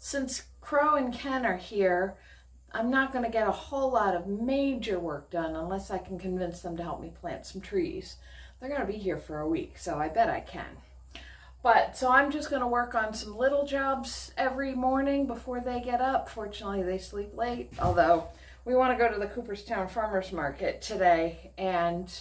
since Crow and Ken are here, I'm not going to get a whole lot of major work done unless I can convince them to help me plant some trees. They're going to be here for a week, so I bet I can. But so I'm just going to work on some little jobs every morning before they get up. Fortunately, they sleep late, although we want to go to the Cooperstown Farmers Market today, and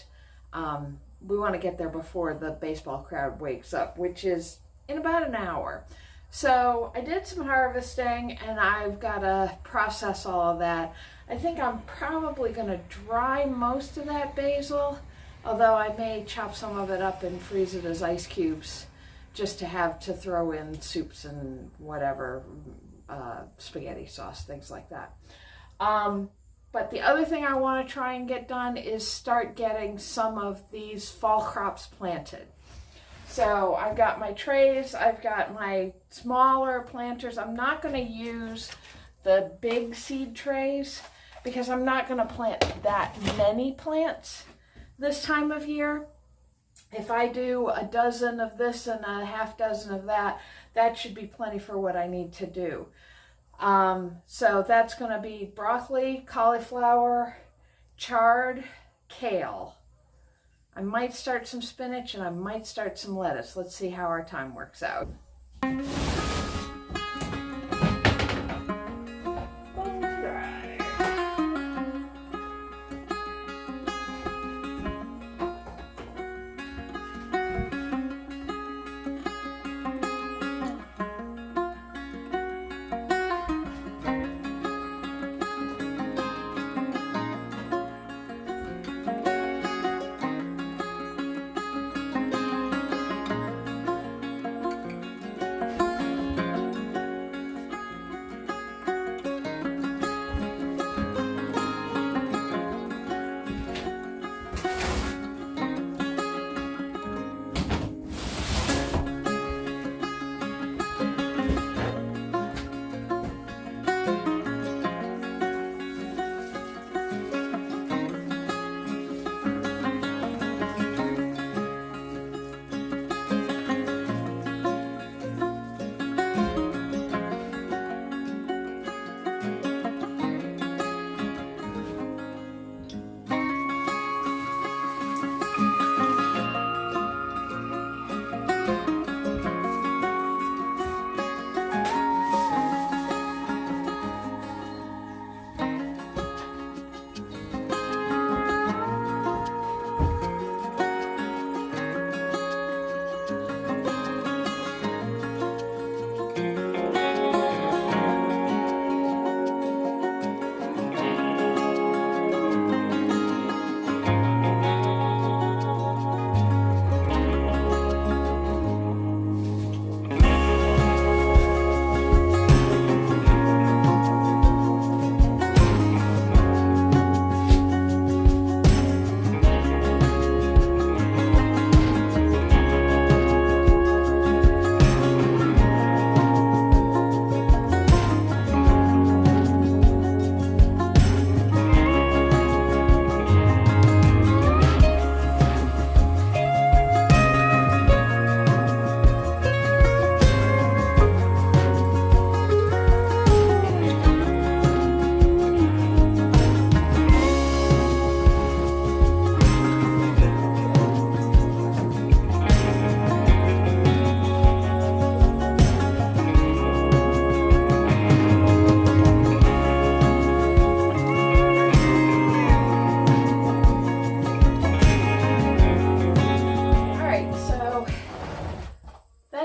we want to get there before the baseball crowd wakes up, which is in about an hour. So I did some harvesting, and I've got to process all of that. I think I'm probably going to dry most of that basil, although I may chop some of it up and freeze it as ice cubes just to have to throw in soups and whatever, spaghetti sauce, things like that. But the other thing I want to try and get done is start getting some of these fall crops planted. So I've got my trays, I've got my smaller planters. I'm not going to use the big seed trays because I'm not going to plant that many plants this time of year. If I do a dozen of this and a half dozen of that, that should be plenty for what I need to do. So that's going to be broccoli, cauliflower, chard, kale. I might start some spinach and I might start some lettuce. Let's see how our time works out.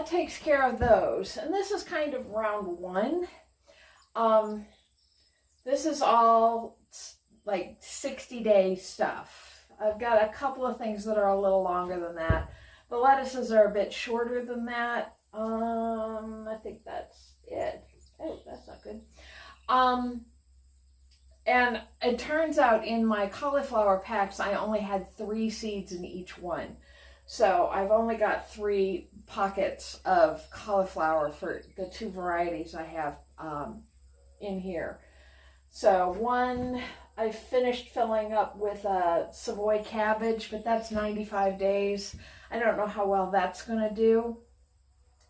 Takes care of those, and this is kind of round one. This is all like 60-day stuff. I've got a couple of things that are a little longer than that. The lettuces are a bit shorter than that. I think that's it. Oh, that's not good. And it turns out in my cauliflower packs, I only had 3 seeds in each one. So I've only got 3 pockets of cauliflower for the 2 varieties I have in here. So one I finished filling up with a Savoy cabbage, but that's 95 days. I don't know how well that's going to do.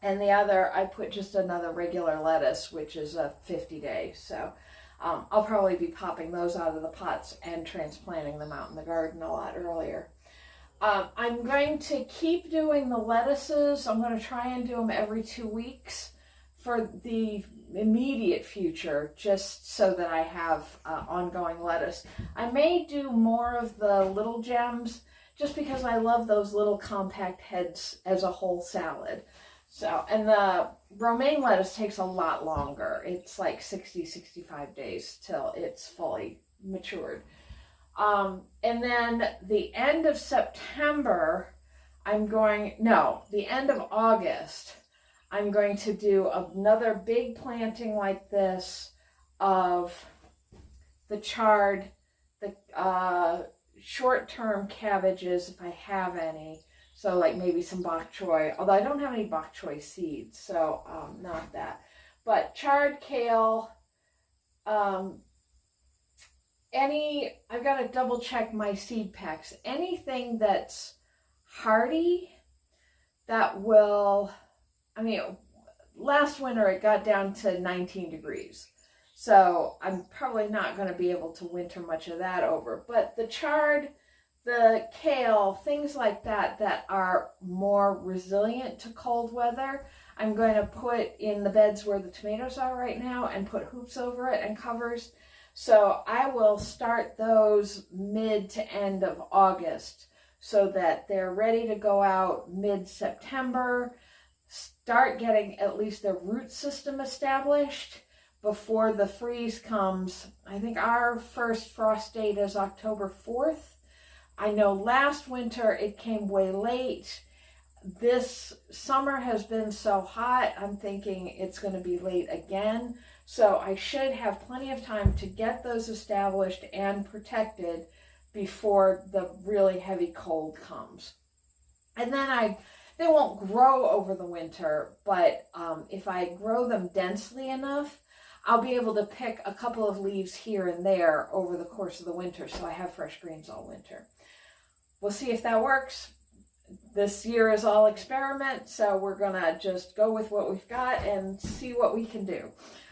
And the other, I put just another regular lettuce, which is a 50-day. So I'll probably be popping those out of the pots and transplanting them out in the garden a lot earlier. I'm going to keep doing the lettuces. I'm going to try and do them every 2 weeks for the immediate future, just so that I have ongoing lettuce. I may do more of the little gems just because I love those little compact heads as a whole salad. So, and the romaine lettuce takes a lot longer. It's like 60-65 days till it's fully matured. And then the end of September, the end of August, I'm going to do another big planting like this of the chard, the short-term cabbages, if I have any. So like maybe some bok choy, although I don't have any bok choy seeds, so not that. But chard, kale, I've got to double check my seed packs. Anything that's hardy, that will, last winter it got down to 19 degrees. So I'm probably not going to be able to winter much of that over. But the chard, the kale, things like that that are more resilient to cold weather, I'm going to put in the beds where the tomatoes are right now and put hoops over it and covers. So I will start those mid to end of August so that they're ready to go out mid-September, start getting at least their root system established before the freeze comes. I think our first frost date is October 4th. I know last winter it came way late. This summer has been so hot, I'm thinking it's going to be late again. So I should have plenty of time to get those established and protected before the really heavy cold comes. And then they won't grow over the winter, but if I grow them densely enough, I'll be able to pick a couple of leaves here and there over the course of the winter, so I have fresh greens all winter. We'll see if that works. This year is all experiment, so we're gonna just go with what we've got and see what we can do.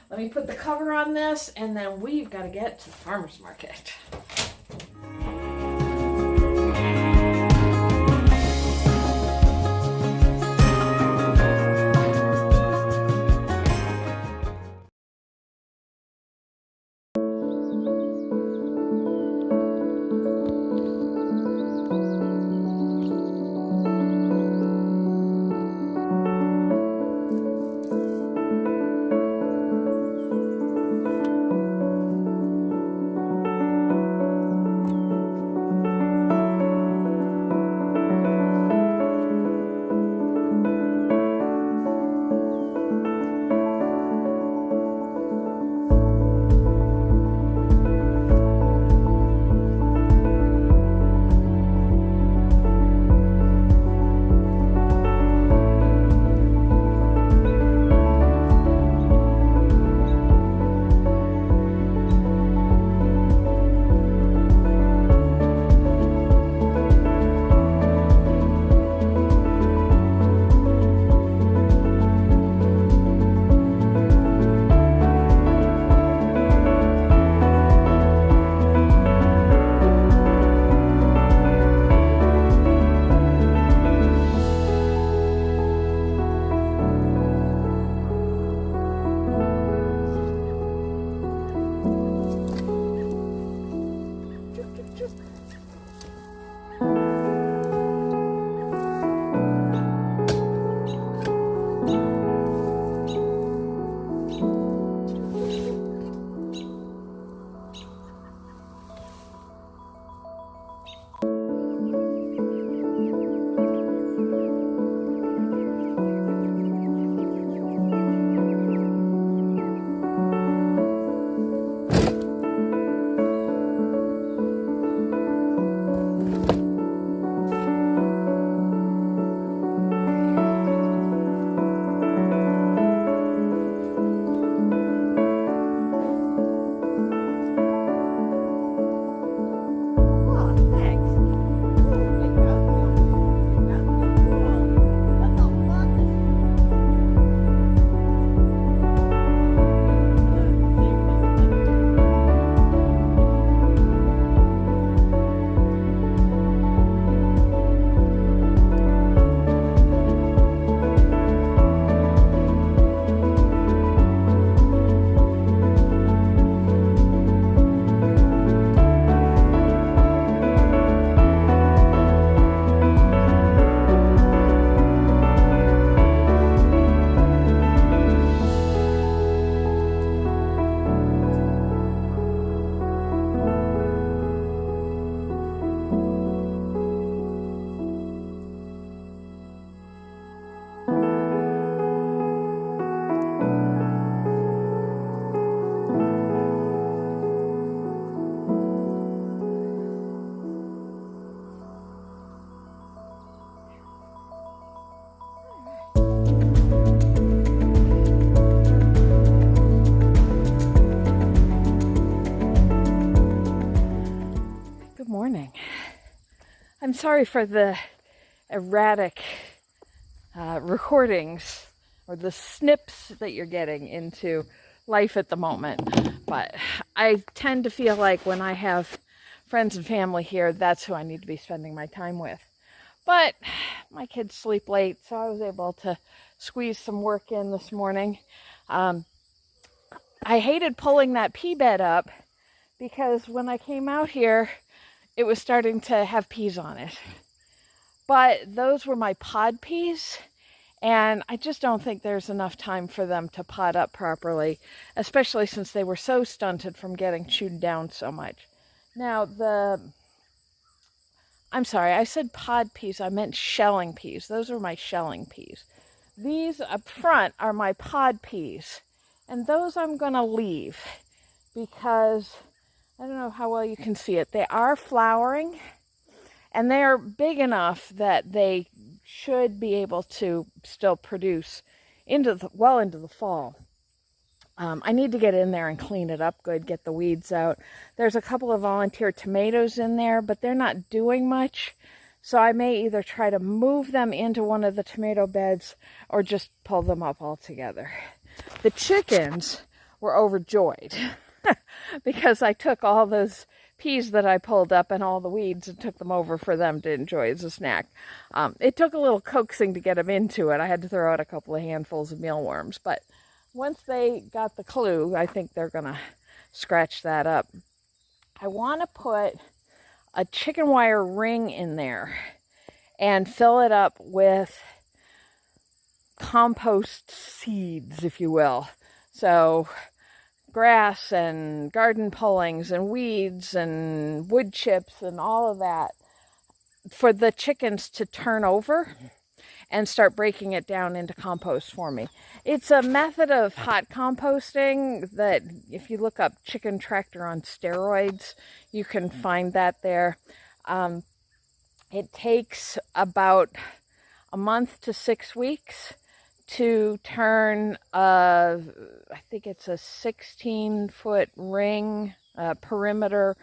Let me put the cover on this, and then we've got to get to the farmer's market. morning. I'm sorry for the erratic recordings or the snips that you're getting into life at the moment, but I tend to feel like when I have friends and family here, that's who I need to be spending my time with. But my kids sleep late, so I was able to squeeze some work in this morning. I hated pulling that pea bed up because when I came out here, it was starting to have peas on it. But those were my pod peas, and I just don't think there's enough time for them to pod up properly, especially since they were so stunted from getting chewed down so much. Now, I'm sorry, I said pod peas, I meant shelling peas. Those are my shelling peas. These up front are my pod peas, and those I'm going to leave because I don't know how well you can see it. They are flowering, and they are big enough that they should be able to still produce well into the fall. I need to get in there and clean it up good, get the weeds out. There's a couple of volunteer tomatoes in there, but they're not doing much. So I may either try to move them into one of the tomato beds or just pull them up altogether. The chickens were overjoyed because I took all those peas that I pulled up and all the weeds and took them over for them to enjoy as a snack. It took a little coaxing to get them into it. I had to throw out a couple of handfuls of mealworms, but once they got the clue, I think they're going to scratch that up. I want to put a chicken wire ring in there and fill it up with compost seeds, if you will. So grass and garden pullings and weeds and wood chips and all of that for the chickens to turn over and start breaking it down into compost for me. It's a method of hot composting that if you look up chicken tractor on steroids, you can find that there. It takes about a month to 6 weeks to turn I think it's a 16-foot ring, perimeter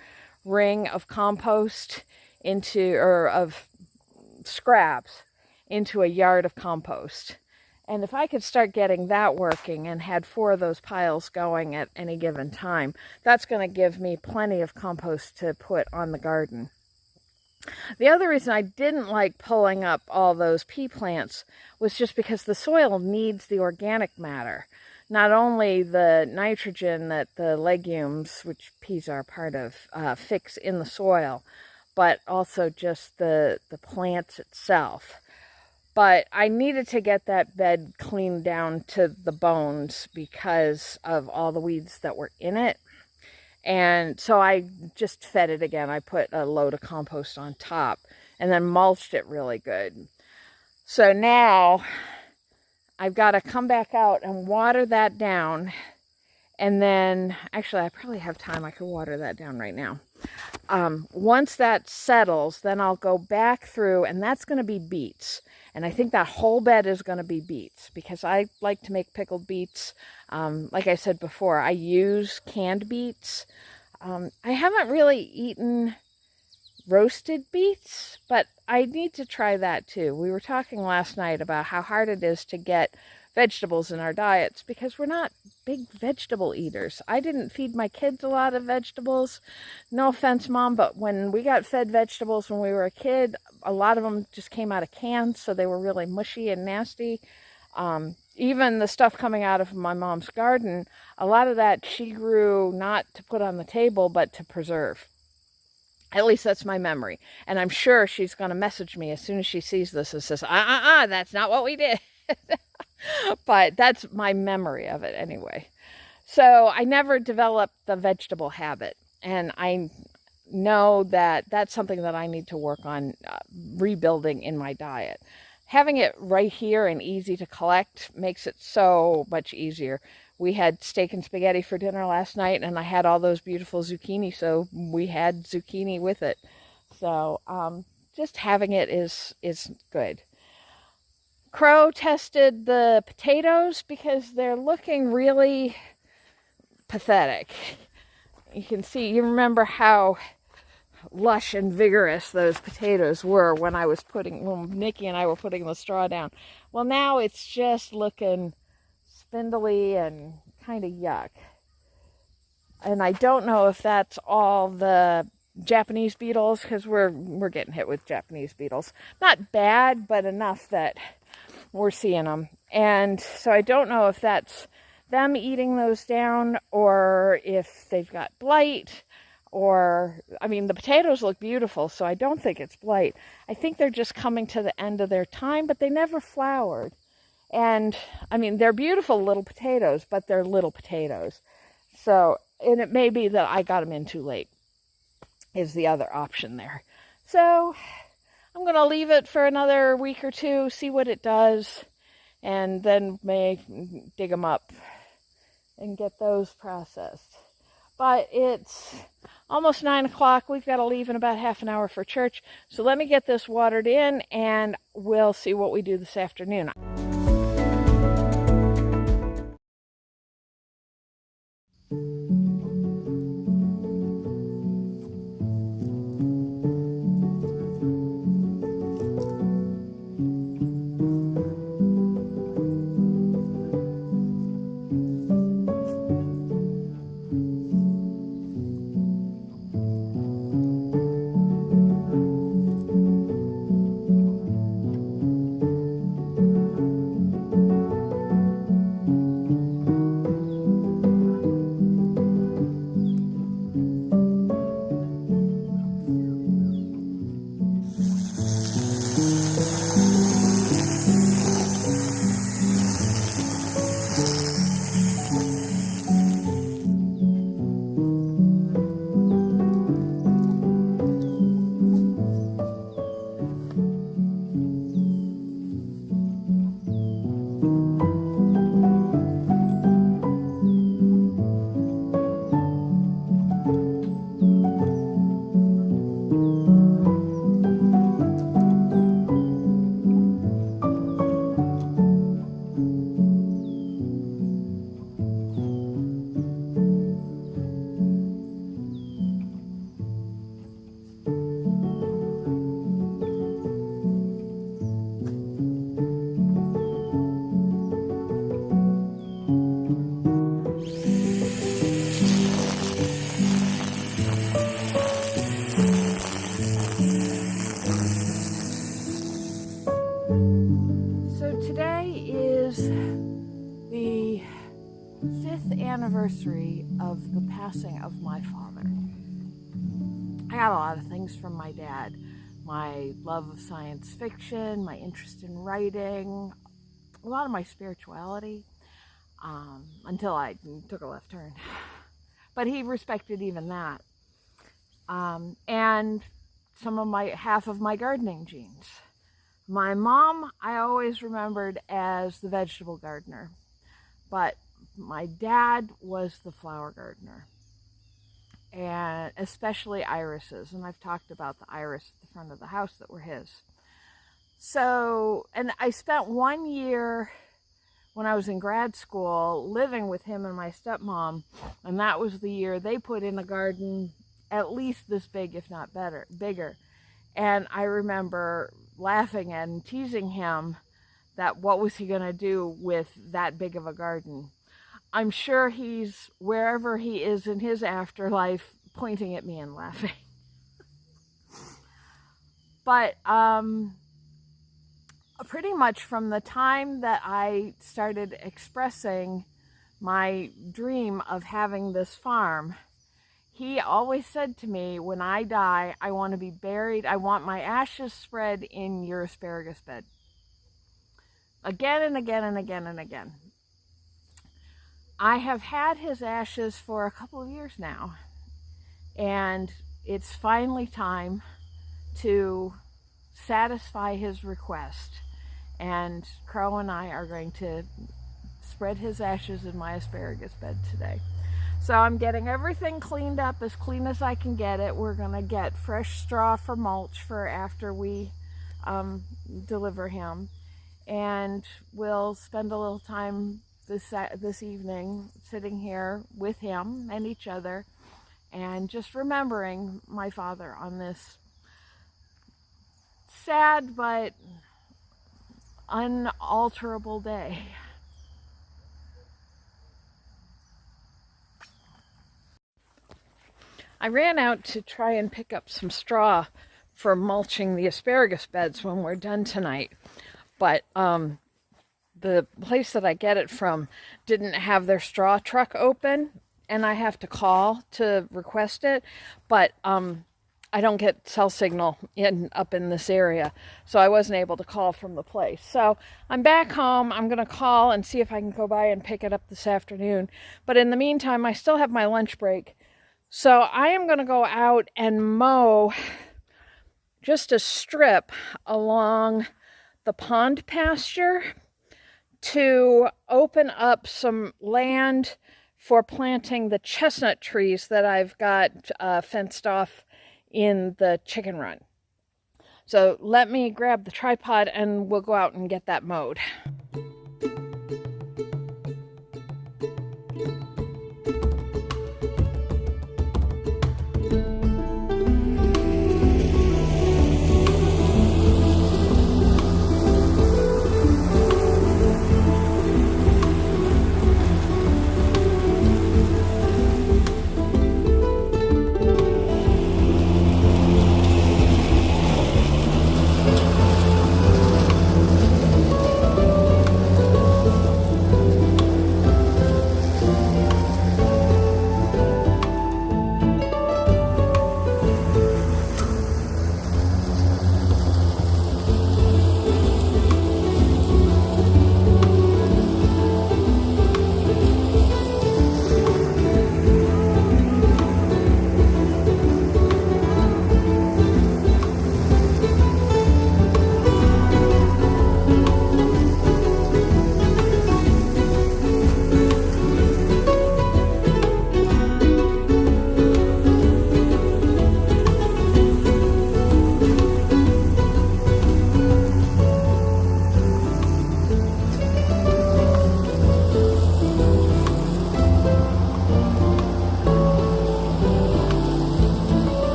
ring of compost of scraps into a yard of compost. And if I could start getting that working and had 4 of those piles going at any given time, that's going to give me plenty of compost to put on the garden. The other reason I didn't like pulling up all those pea plants was just because the soil needs the organic matter. Not only the nitrogen that the legumes, which peas are a part of, fix in the soil, but also just the plants itself. But I needed to get that bed cleaned down to the bones because of all the weeds that were in it. And so I just fed it again. I put a load of compost on top and then mulched it really good. So now I've got to come back out and water that down. And then, actually, I probably have time. I could water that down right now. Once that settles, then I'll go back through, and that's going to be beets. And I think that whole bed is going to be beets because I like to make pickled beets. Like I said before, I use canned beets. I haven't really eaten roasted beets, but I need to try that too. We were talking last night about how hard it is to get vegetables in our diets because we're not big vegetable eaters. I didn't feed my kids a lot of vegetables. No offense, Mom, but when we got fed vegetables when we were a kid, a lot of them just came out of cans, so they were really mushy and nasty. Even the stuff coming out of my mom's garden, a lot of that she grew not to put on the table, but to preserve. At least that's my memory. And I'm sure she's going to message me as soon as she sees this and says, that's not what we did. But that's my memory of it anyway. So I never developed the vegetable habit. And I know that that's something that I need to work on rebuilding in my diet. Having it right here and easy to collect makes it so much easier. We had steak and spaghetti for dinner last night, and I had all those beautiful zucchini, so we had zucchini with it. So just having it is good. Crow tested the potatoes because they're looking really pathetic. You can see, you remember how lush and vigorous those potatoes were when Nikki and I were putting the straw down. Well, now it's just looking spindly and kind of yuck. And I don't know if that's all the Japanese beetles, because we're getting hit with Japanese beetles. Not bad, but enough that we're seeing them. And so I don't know if that's them eating those down, or if they've got blight, or, I mean, the potatoes look beautiful, so I don't think it's blight. I think they're just coming to the end of their time, but they never flowered. And, I mean, they're beautiful little potatoes, but they're little potatoes. So, and it may be that I got them in too late, is the other option there. So I'm going to leave it for another week or two, see what it does, and then may dig them up and get those processed. But it's almost 9 o'clock. We've got to leave in about half an hour for church. So let me get this watered in, and we'll see what we do this afternoon. Anniversary of the passing of my father. I got a lot of things from my dad. My love of science fiction, my interest in writing, a lot of my spirituality, until I took a left turn. But he respected even that. And half of my gardening genes. My mom, I always remembered as the vegetable gardener, but my dad was the flower gardener, and especially irises. And I've talked about the iris at the front of the house that were his. So, and I spent 1 year when I was in grad school living with him and my stepmom, and that was the year they put in a garden at least this big, if not bigger. And I remember laughing and teasing him that what was he going to do with that big of a garden. I'm sure he's, wherever he is in his afterlife, pointing at me and laughing. But pretty much from the time that I started expressing my dream of having this farm, he always said to me, when I die, I want to be buried, I want my ashes spread in your asparagus bed. Again and again and again and again. I have had his ashes for a couple of years now, and it's finally time to satisfy his request. And Crow and I are going to spread his ashes in my asparagus bed today. So I'm getting everything cleaned up as clean as I can get it. We're going to get fresh straw for mulch for after we deliver him. And we'll spend a little time this evening sitting here with him and each other and just remembering my father on this sad but unalterable day. I ran out to try and pick up some straw for mulching the asparagus beds when we're done tonight, but the place that I get it from didn't have their straw truck open, and I have to call to request it, but I don't get cell signal up in this area, so I wasn't able to call from the place. So I'm back home. I'm going to call and see if I can go by and pick it up this afternoon. But in the meantime, I still have my lunch break. So I am going to go out and mow just a strip along the pond pasture to open up some land for planting the chestnut trees that I've got fenced off in the chicken run. So let me grab the tripod and we'll go out and get that mowed.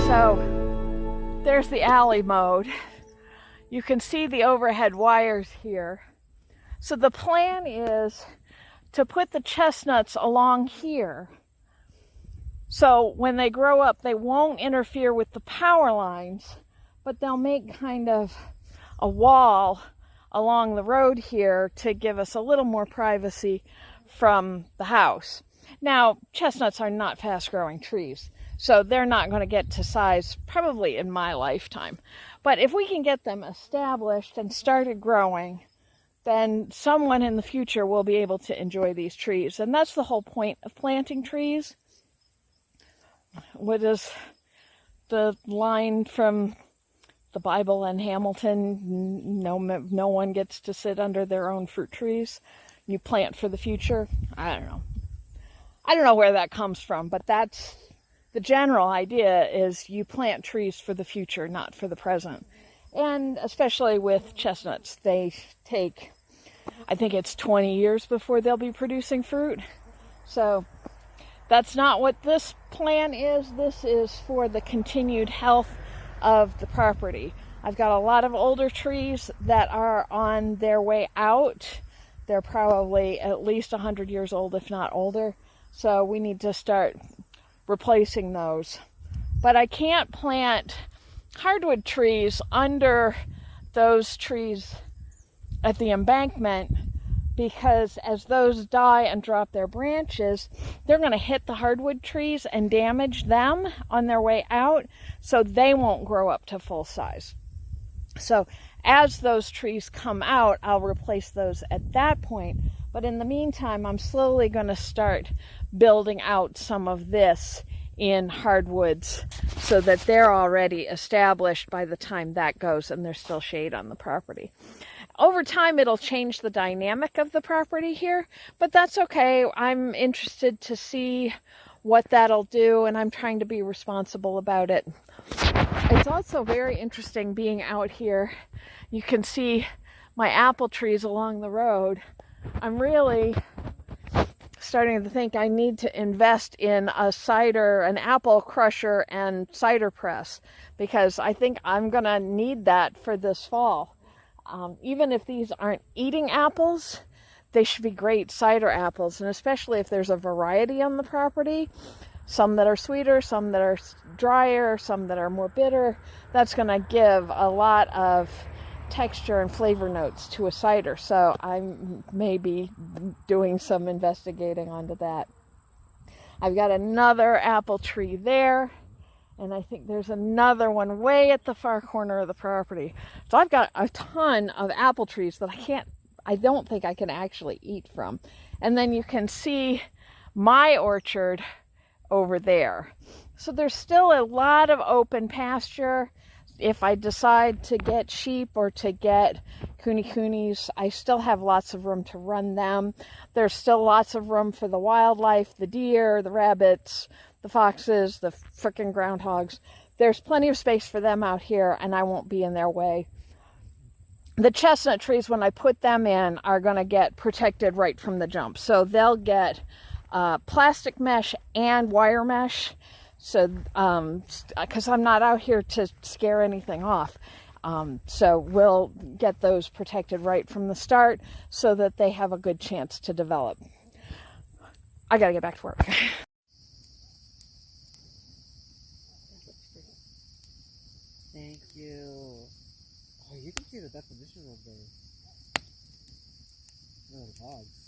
So there's the alley mode. You can see the overhead wires here. So the plan is to put the chestnuts along here. So when they grow up, they won't interfere with the power lines, but they'll make kind of a wall along the road here to give us a little more privacy from the house. Now, chestnuts are not fast-growing trees, so they're not going to get to size probably in my lifetime. But if we can get them established and started growing, then someone in the future will be able to enjoy these trees. And that's the whole point of planting trees. What is the line from the Bible and Hamilton? No one gets to sit under their own fruit trees. You plant for the future. I don't know. I don't know where that comes from, but that's the general idea, is you plant trees for the future, not for the present. And especially with chestnuts, they take, I think it's 20 years before they'll be producing fruit. So that's not what this plan is. This is for the continued health of the property. I've got a lot of older trees that are on their way out. They're probably at least 100 years old, if not older. So we need to start replacing those. But I can't plant hardwood trees under those trees at the embankment, because as those die and drop their branches, they're going to hit the hardwood trees and damage them on their way out, so they won't grow up to full size. So as those trees come out, I'll replace those at that point. But in the meantime, I'm slowly going to start building out some of this in hardwoods so that they're already established by the time that goes and there's still shade on the property. Over time, it'll change the dynamic of the property here, but that's okay. I'm interested to see what that'll do, and I'm trying to be responsible about it. It's also very interesting being out here. You can see my apple trees along the road. I'm really starting to think I need to invest in an apple crusher and cider press, because I think I'm gonna need that for this fall. Even if these aren't eating apples, they should be great cider apples, and especially if there's a variety on the property, some that are sweeter, some that are drier, some that are more bitter. That's gonna give a lot of texture and flavor notes to a cider, so I may be doing some investigating onto that. I've got another apple tree there, and I think there's another one way at the far corner of the property. So I've got a ton of apple trees that I don't think I can actually eat from. And then you can see my orchard over there. So there's still a lot of open pasture. If I decide to get sheep or to get coonies, I still have lots of room to run them. There's still lots of room for the wildlife, the deer, the rabbits, the foxes, the frickin' groundhogs. There's plenty of space for them out here, and I won't be in their way. The chestnut trees, when I put them in, are going to get protected right from the jump. So they'll get plastic mesh and wire mesh. So, because I'm not out here to scare anything off. So we'll get those protected right from the start so that they have a good chance to develop. I gotta get back to work. Thank you. Oh, you can see the definition of the hogs.